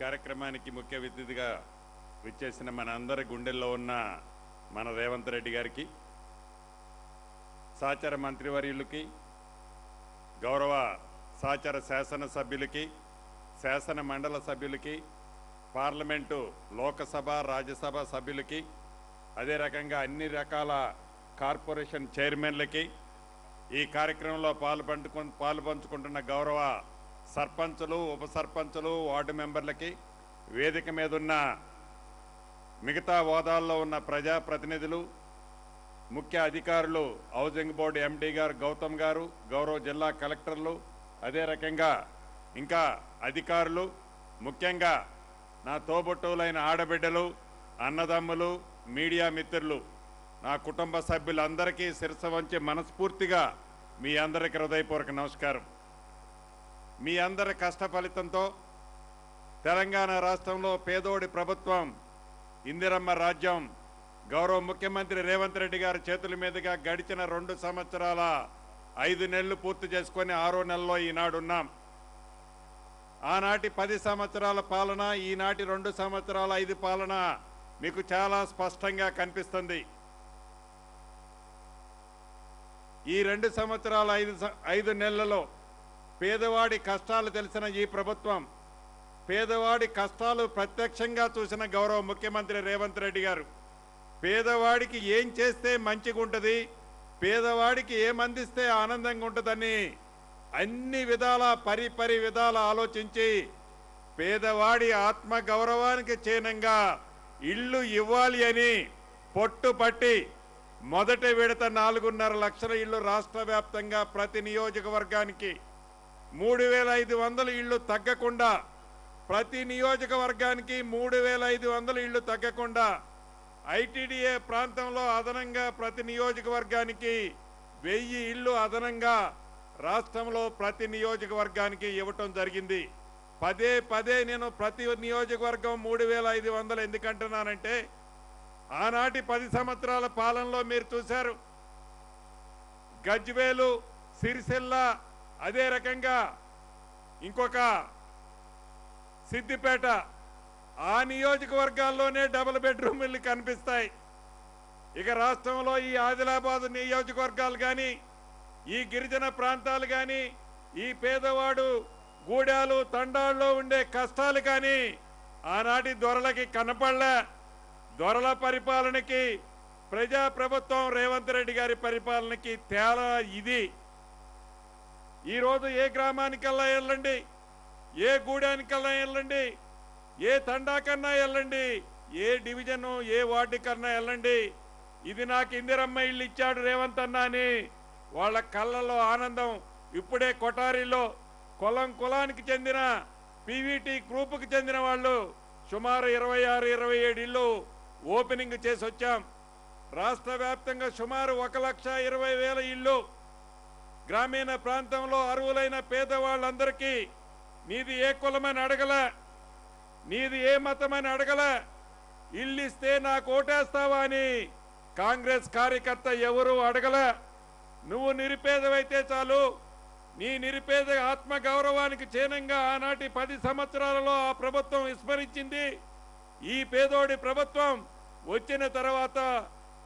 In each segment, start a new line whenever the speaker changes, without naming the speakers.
కార్యక్రమానికి ముఖ్య అతిథిగా విచ్చేసిన మన అందరి గుండెల్లో ఉన్న మన రేవంత్ రెడ్డి గారికి, సహచర మంత్రివర్యులకి, గౌరవ సహచర శాసనసభ్యులకి, శాసన మండల సభ్యులకి, పార్లమెంటు లోకసభ రాజ్యసభ సభ్యులకి, అదే రకంగా అన్ని రకాల కార్పొరేషన్ చైర్మన్లకి, ఈ కార్యక్రమంలో పాలుపంచుకుంటున్న గౌరవ సర్పంచులు, ఉప సర్పంచులు, వార్డు మెంబర్లకి, వేదిక మీద ఉన్న మిగతా హోదాల్లో ఉన్న ప్రజాప్రతినిధులు, ముఖ్య అధికారులు, హౌసింగ్ బోర్డు ఎండీ గారు గౌతమ్ గారు, గౌరవ జిల్లా కలెక్టర్లు, అదే రకంగా ఇంకా అధికారులు, ముఖ్యంగా నా తోబుట్టువులైన ఆడబిడ్డలు, అన్నదమ్ములు, మీడియా మిత్రులు, నా కుటుంబ సభ్యులందరికీ శిరస్సు వంచి మనస్ఫూర్తిగా మీ అందరికీ హృదయపూర్వక నమస్కారం. మీ అందరి కష్ట ఫలితంతో తెలంగాణ రాష్ట్రంలో పేదోడి ప్రభుత్వం, ఇందిరమ్మ రాజ్యం, గౌరవ ముఖ్యమంత్రి రేవంత్ రెడ్డి గారి చేతుల మీదుగా గడిచిన 2 సంవత్సరాల 5 నెలలు పూర్తి చేసుకొని 6వ నెలలో ఈనాడున్నాం. ఆనాటి 10 సంవత్సరాల పాలన, ఈనాటి 2 సంవత్సరాల 5 పాలన మీకు చాలా స్పష్టంగా కనిపిస్తుంది. ఈ 2 సంవత్సరాల 5 నెలలలో పేదవాడి కష్టాలు తెలిసిన ఈ ప్రభుత్వం, పేదవాడి కష్టాలు ప్రత్యక్షంగా చూసిన గౌరవ ముఖ్యమంత్రి రేవంత్ రెడ్డి గారు, పేదవాడికి ఏం చేస్తే మంచిగా ఉంటుంది, పేదవాడికి ఏమందిస్తే ఆనందంగా ఉంటుందని అన్ని విధాల పరి విధాల ఆలోచించి పేదవాడి ఆత్మ గౌరవానికి చిహ్నంగా ఇల్లు ఇవ్వాలి అని పట్టుపట్టి మొదటి విడత 4.5 లక్షల ఇళ్ళు రాష్ట్ర వ్యాప్తంగా ప్రతి నియోజకవర్గానికి, 3,500 ఇళ్ళు తగ్గకుండా, ప్రతి నియోజకవర్గానికి 3,500 ఇళ్ళు తగ్గకుండా, ఐటీడీఏ ప్రాంతంలో అదనంగా ప్రతి నియోజకవర్గానికి 1000 ఇళ్ళు అదనంగా రాష్ట్రంలో ప్రతి నియోజకవర్గానికి ఇవ్వటం జరిగింది. పదే నేను ప్రతి నియోజకవర్గం 3,500 ఎందుకంటున్నానంటే, ఆనాటి 10 సంవత్సరాల పాలనలో మీరు చూశారు, గజ్వేలు, సిరిసిల్ల, అదే రకంగా ఇంకొక సిద్దిపేట, ఆ నియోజకవర్గాల్లోనే డబుల్ బెడ్రూమ్ ఇల్లు కనిపిస్తాయి. ఇక రాష్ట్రంలో ఈ ఆదిలాబాద్ నియోజకవర్గాలు కానీ, ఈ గిరిజన ప్రాంతాలు కానీ, ఈ పేదవాడు గూడాలు తండాల్లో ఉండే కష్టాలు కానీ ఆనాటి దొరలకి కనపడలే. దొరల పరిపాలనకి ప్రజాప్రభుత్వం రేవంత్ రెడ్డి గారి పరిపాలనకి తేడా ఇది. ఈరోజు ఏ గ్రామానికల్లా వెళ్ళండి, ఏ గూడానికల్లా వెళ్ళండి, ఏ తండాకన్నా వెళ్ళండి, ఏ డివిజను ఏ వార్డు కన్నా వెళ్ళండి, ఇది నాకు ఇందిరమ్మ ఇల్లు ఇచ్చాడు రేవంత్ అన్న అని వాళ్ళ కళ్ళల్లో ఆనందం. ఇప్పుడే కొటారిలో కులానికి చెందిన పీవీటీ గ్రూపుకి చెందిన వాళ్ళు సుమారు 26-27 ఇళ్ళు ఓపెనింగ్ చేసి వచ్చాం. రాష్ట్ర వ్యాప్తంగా సుమారు 1,20,000 ఇళ్ళు గ్రామీణ ప్రాంతంలో అర్హులైన పేదవాళ్ళందరికీ నీది ఏ కులమని అడగల, నీది ఏ మతమని అడగల, ఇల్లు ఇస్తే నాకు ఓటేస్తావా అని కాంగ్రెస్ కార్యకర్త ఎవరూ అడగల. నువ్వు నిరుపేదవైతే చాలు, నీ నిరుపేద ఆత్మ గౌరవానికి చిహ్నంగా ఆనాటి 10 సంవత్సరాలలో ఆ ప్రభుత్వం విస్మరించింది. ఈ పేదోడి ప్రభుత్వం వచ్చిన తర్వాత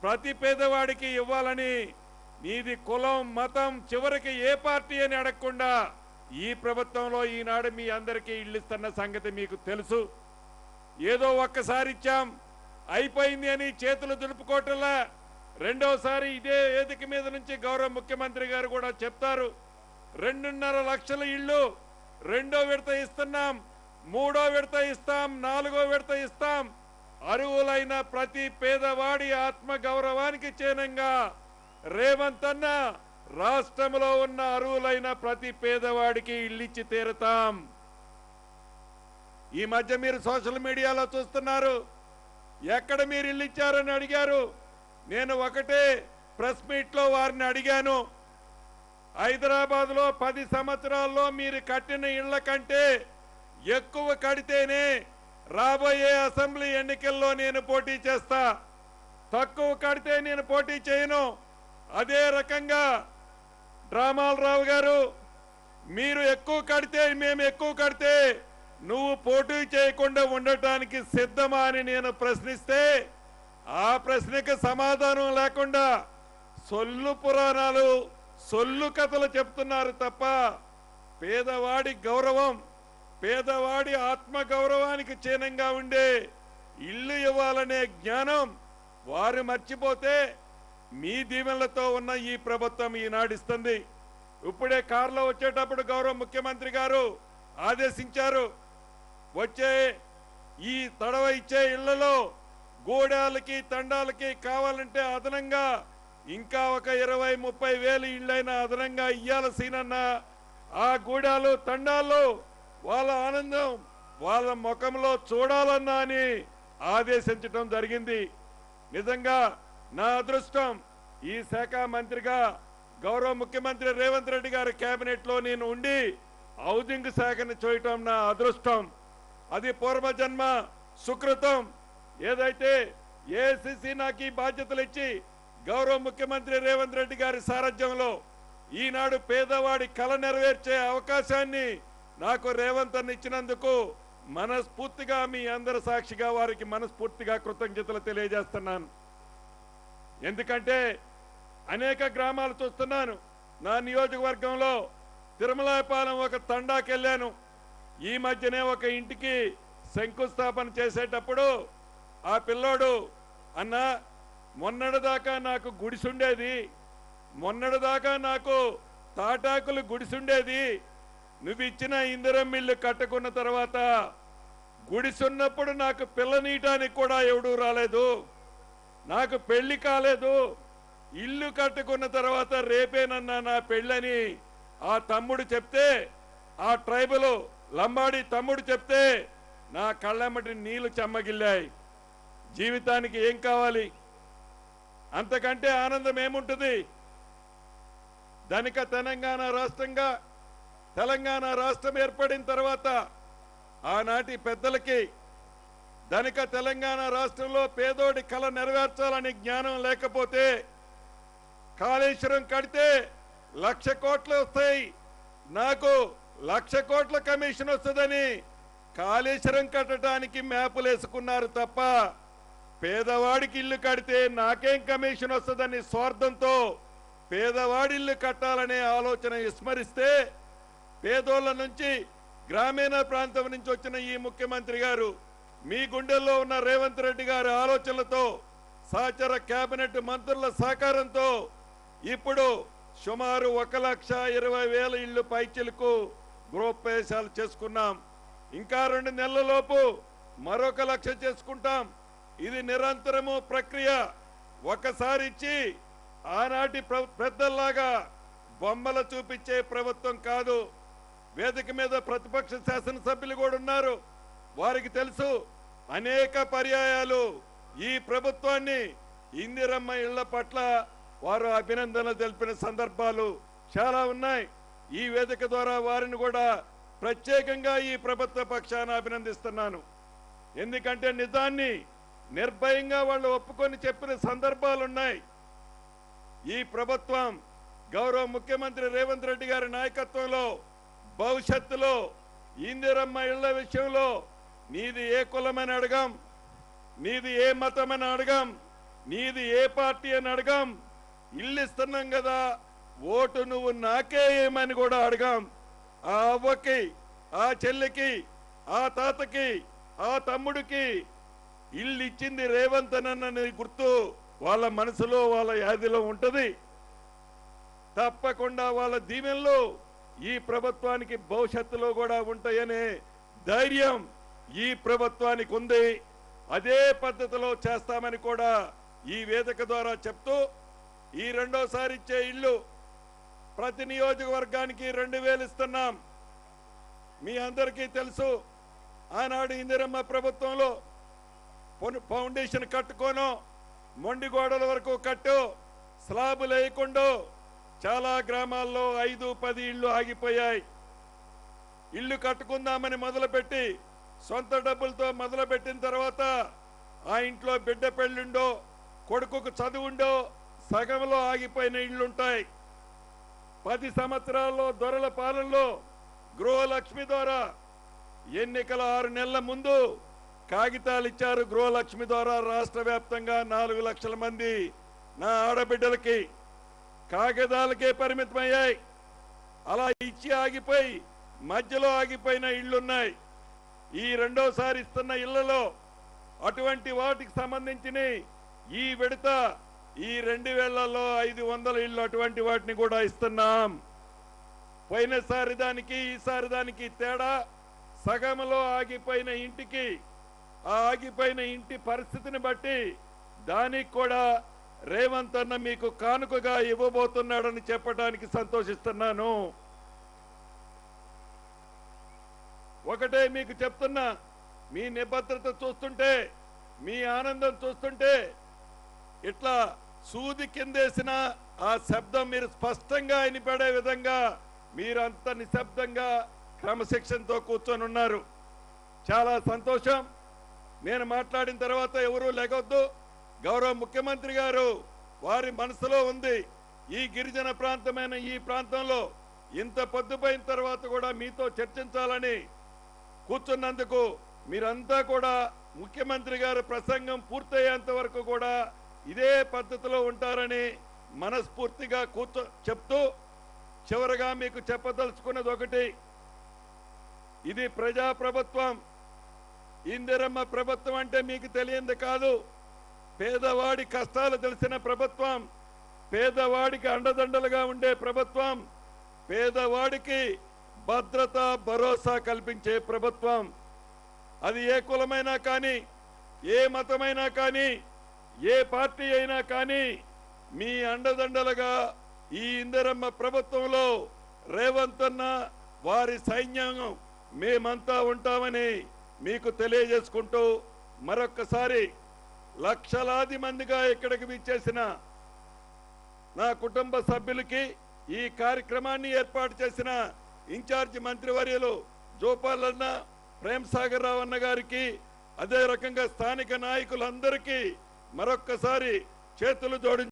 ప్రతి పేదవాడికి ఇవ్వాలని, నీది కులం మతం చివరికి ఏ పార్టీ అని అడగకుండా ఈ ప్రభుత్వంలో ఈనాడు మీ అందరికీ ఇల్లు ఇస్తున్న సంగతి మీకు తెలుసు. ఏదో ఒక్కసారి ఇచ్చాం అయిపోయింది అని చేతులు దులుపుకోవటంలా, రెండోసారి ఇదే వేదిక మీద నుంచి గౌరవ ముఖ్యమంత్రి గారు కూడా చెప్తారు, 2.5 లక్షల ఇళ్ళు 2వ విడత ఇస్తున్నాం, 3వ విడత ఇస్తాం, 4వ విడత ఇస్తాం. అర్హులైన ప్రతి పేదవాడి ఆత్మ గౌరవానికి చిహ్నంగా రేవంత్ అన్న రాష్ట్రంలో ఉన్న అర్హులైన ప్రతి పేదవాడికి ఇల్లిచ్చి తీరుతాం. ఈ మధ్య మీరు సోషల్ మీడియాలో చూస్తున్నారు, ఎక్కడ మీరు ఇల్లు ఇచ్చారని అడిగారు. నేను ఒకటే ప్రెస్ మీట్లో వారిని అడిగాను, హైదరాబాద్లో 10 సంవత్సరాల్లో మీరు కట్టిన ఇళ్ల కంటే ఎక్కువ కడితేనే రాబోయే అసెంబ్లీ ఎన్నికల్లో నేను పోటీ చేస్తా, తక్కువ కడితే నేను పోటీ చేయను. అదే రకంగా డ్రామాలరావు గారు, మీరు ఎక్కువ కడితే మేము ఎక్కువ కడితే నువ్వు పోటీ చేయకుండా ఉండటానికి సిద్ధమా అని నేను ప్రశ్నిస్తే ఆ ప్రశ్నకు సమాధానం లేకుండా సొల్లు పురాణాలు సొల్లు కథలు చెప్తున్నారు తప్ప పేదవాడి గౌరవం పేదవాడి ఆత్మ గౌరవానికి చిహ్నంగా ఉండే ఇల్లు ఇవ్వాలనే జ్ఞానం వారు మర్చిపోతే మీ దీవెనలతో ఉన్న ఈ ప్రభుత్వం ఈనాడిస్తుంది. ఇప్పుడే కారులో వచ్చేటప్పుడు గౌరవ ముఖ్యమంత్రి గారు ఆదేశించారు, వచ్చే ఈ తడవ ఇచ్చే ఇళ్లలో గూడాలకి తండాలకి కావాలంటే అదనంగా ఇంకా ఒక 20-30 వేలు ఇళ్ళైనా అదనంగా ఇయ్యాల్సిన ఆ గూడాలు తండాల్లో వాళ్ళ ఆనందం వాళ్ళ ముఖంలో చూడాలన్నా అని ఆదేశించడం జరిగింది. నిజంగా నా అదృష్టం ఈ శాఖ మంత్రిగా గౌరవ ముఖ్యమంత్రి రేవంత్ రెడ్డి గారి కేబినెట్ లో నేను ఉండి హౌసింగ్ శాఖను చేయటం నా అదృష్టం. అది పూర్వజన్మ సుకృతం. ఏదైతే ఏఐసిసి నాకు ఈ బాధ్యతలు ఇచ్చి గౌరవ ముఖ్యమంత్రి రేవంత్ రెడ్డి గారి సారథ్యంలో ఈనాడు పేదవాడి కల నెరవేర్చే అవకాశాన్ని నాకు రేవంత్ అన్న ఇచ్చినందుకు మనస్ఫూర్తిగా మీ అందరి సాక్షిగా వారికి మనస్ఫూర్తిగా కృతజ్ఞతలు తెలియజేస్తున్నాను. ఎందుకంటే అనేక గ్రామాలు చూస్తున్నాను. నా నియోజకవర్గంలో తిరుమలాయపాలెం ఒక తండాకెళ్ళాను. ఈ మధ్యనే ఒక ఇంటికి శంకుస్థాపన చేసేటప్పుడు ఆ పిల్లోడు అన్న మొన్నటిదాకా నాకు గుడిసుండేది, మొన్నటిదాకా నాకు తాటాకులు గుడిసుండేది, నువ్వు ఇచ్చిన ఇందిరమ్మ ఇల్లు కట్టుకున్న తర్వాత గుడిసున్నప్పుడు నాకు పిల్లనీయటానికి కూడా ఎవడూ రాలేదు, నాకు పెళ్లి కాలేదు, ఇల్లు కట్టుకున్న తర్వాత రేపేనన్నా నా పెళ్ళని ఆ తమ్ముడు చెప్తే, ఆ ట్రైబల్ లంబాడి తమ్ముడు చెప్తే నా కళ్ళమ్మటి నీళ్లు చెమ్మగిల్లాయి. జీవితానికి ఏం కావాలి? అంతకంటే ఆనందం ఏముంటుంది? ధనిక తెలంగాణ రాష్ట్రం ఏర్పడిన తర్వాత ఆనాటి పెద్దలకి ధనిక తెలంగాణ రాష్ట్రంలో పేదోడి కళ నెరవేర్చాలని జ్ఞానం లేకపోతే కాళేశ్వరం కడితే 1,00,000 కోట్లు వస్తాయి, నాకు 1,00,000 కోట్ల కమిషన్ వస్తుందని కాళేశ్వరం కట్టడానికి మ్యాపులు వేసుకున్నారు తప్ప పేదవాడికి ఇల్లు కడితే నాకేం కమిషన్ వస్తుందని స్వార్థంతో పేదవాడి ఇల్లు కట్టాలనే ఆలోచన విస్మరిస్తే పేదోళ్ళ నుంచి గ్రామీణ ప్రాంతం నుంచి వచ్చిన ఈ ముఖ్యమంత్రి గారు మీ గుండెల్లో ఉన్న రేవంత్ రెడ్డి గారి ఆలోచనలతో సహచర కేబినెట్ మంత్రుల సహకారంతో ఇప్పుడు సుమారు 1,20,000 ఇళ్లు పైచిలకు గృహప్రవేశాలు చేసుకున్నాం. ఇంకా 2 నెలలలోపు మరొక 1,00,000 చేసుకుంటాం. ఇది నిరంతరము ప్రక్రియ. ఒకసారి ఇచ్చి ఆనాటి పెద్దల్లాగా బొమ్మలు చూపించే ప్రభుత్వం కాదు. వేదిక మీద ప్రతిపక్ష శాసనసభ్యులు కూడా ఉన్నారు. వారికి తెలుసు అనేక పర్యాయాలు ఈ ప్రభుత్వాన్ని ఇందిరమ్మ ఇళ్ల పట్ల వారు అభినందనలు తెలిపిన సందర్భాలు చాలా ఉన్నాయి. ఈ వేదిక ద్వారా వారిని కూడా ప్రత్యేకంగా ఈ ప్రభుత్వ పక్షాన అభినందిస్తున్నాను. ఎందుకంటే నిజాన్ని నిర్భయంగా వాళ్ళు ఒప్పుకొని చెప్పిన సందర్భాలు ఉన్నాయి. ఈ ప్రభుత్వం గౌరవ ముఖ్యమంత్రి రేవంత్ రెడ్డి గారి నాయకత్వంలో భవిష్యత్తులో ఇందిరమ్మ ఇళ్ల విషయంలో నీది ఏ కులమని అడగం, నీది ఏ మతమని అడగం, నీది ఏ పార్టీ అని అడగం, ఇల్లు ఇస్తున్నాం కదా ఓటు నువ్వు నాకే ఏమని కూడా అడగం. ఆ అవ్వకి, ఆ చెల్లికి, ఆ తాతకి, ఆ తమ్ముడికి ఇల్లు ఇచ్చింది రేవంత్ అన్న గుర్తు వాళ్ళ మనసులో వాళ్ళ యాదిలో ఉంటది. తప్పకుండా వాళ్ళ దీవెనలు ఈ ప్రభుత్వానికి భవిష్యత్తులో కూడా ఉంటాయనే ధైర్యం ఈ ప్రభుత్వానికి ఉంది. అదే పద్ధతిలో చేస్తామని కూడా ఈ వేదిక ద్వారా చెప్తూ ఈ రెండోసారి ఇచ్చే ఇల్లు ప్రతి నియోజకవర్గానికి 2,000 ఇస్తున్నాం. మీ అందరికీ తెలుసు ఆనాడు ఇందిరమ్మ ప్రభుత్వంలో ఫౌండేషన్ కట్టుకోను, మొండి గోడల వరకు కట్టు, స్లాబులు వేయకుండా చాలా గ్రామాల్లో 5-10 ఇళ్లు ఆగిపోయాయి. ఇల్లు కట్టుకుందామని మొదలుపెట్టి సొంత డబ్బులతో మొదలుపెట్టిన తర్వాత ఆ ఇంట్లో బిడ్డ పెళ్ళుండో కొడుకుకు చదువుండో సగంలో ఆగిపోయిన ఇళ్లుంటాయి. 10 సంవత్సరాల్లో దొరల పాలనలో గృహలక్ష్మి ద్వారా ఎన్నికల 6 నెలల ముందు కాగితాలు ఇచ్చారు గృహలక్ష్మి ద్వారా రాష్ట్ర వ్యాప్తంగా 4 లక్షల మంది నా ఆడబిడ్డలకి కాగితాలకే పరిమితమయ్యాయి. అలా ఇచ్చి ఆగిపోయి మధ్యలో ఆగిపోయిన ఇళ్లున్నాయి. ఈ రెండోసారి ఇస్తున్న ఇళ్లలో అటువంటి వాటికి సంబంధించిన ఈ విడత ఈ 2000లో 500 ఇళ్ళు అటువంటి వాటిని కూడా ఇస్తున్నాం. పోయినసారి దానికి ఈసారి దానికి తేడా సగంలో ఆగిపోయిన ఇంటికి ఆ ఆగిపోయిన ఇంటి పరిస్థితిని బట్టి దానికి కూడా రేవంత్ అన్న మీకు కానుకగా ఇవ్వబోతున్నాడని చెప్పడానికి సంతోషిస్తున్నాను. ఒకటే మీకు చెప్తున్నా, మీ నిబద్ధత చూస్తుంటే మీ ఆనందం చూస్తుంటే ఇట్లా సూది కిందేసిన ఆ శబ్దం మీరు స్పష్టంగా వినిపడే విధంగా మీరంత నిశ్శబ్దంగా క్రమశిక్షణతో కూర్చొని ఉన్నారు. చాలా సంతోషం. నేను మాట్లాడిన తర్వాత ఎవరూ లేకొద్దు. గౌరవ ముఖ్యమంత్రి గారు వారి మనసులో ఉంది ఈ గిరిజన ప్రాంతమైన ఈ ప్రాంతంలో ఇంత పొద్దుపోయిన తర్వాత కూడా మీతో చర్చించాలని కూర్చున్నందుకు మీరంతా కూడా ముఖ్యమంత్రి గారి ప్రసంగం పూర్తయ్యేంత వరకు కూడా ఇదే పద్ధతిలో ఉంటారని మనస్ఫూర్తిగా చెప్తూ చివరగా మీకు చెప్పదలుచుకున్నది ఒకటి, ఇది ప్రజాప్రభుత్వం. ఇందిరమ్మ ప్రభుత్వం అంటే మీకు తెలియంది కాదు. పేదవాడి కష్టాలు తెలిసిన ప్రభుత్వం, పేదవాడికి అండదండలుగా ఉండే ప్రభుత్వం, పేదవాడికి భద్రత భరోసా కల్పించే ప్రభుత్వం. అది ఏ కులమైనా కానీ, ఏ మతమైనా కానీ, ఏ పార్టీ అయినా కానీ మీ అండదండలుగా ఈ ఇందిరమ్మ ప్రభుత్వంలో రేవంత్ అన్న వారి సైన్యం మేమంతా ఉంటామని మీకు తెలియజేసుకుంటూ మరొక్కసారి లక్షలాది మందిగా ఇక్కడికి విచ్చేసిన నా కుటుంబ సభ్యులకి, ఈ కార్యక్రమాన్ని ఏర్పాటు చేసిన ఇన్ఛార్జి మంత్రివర్యులు జోపాలన్న, ప్రేమ్ సాగర్ రావు అన్న గారికి, అదే రకంగా స్థానిక నాయకులందరికీ మరొక్కసారి చేతులు జోడించి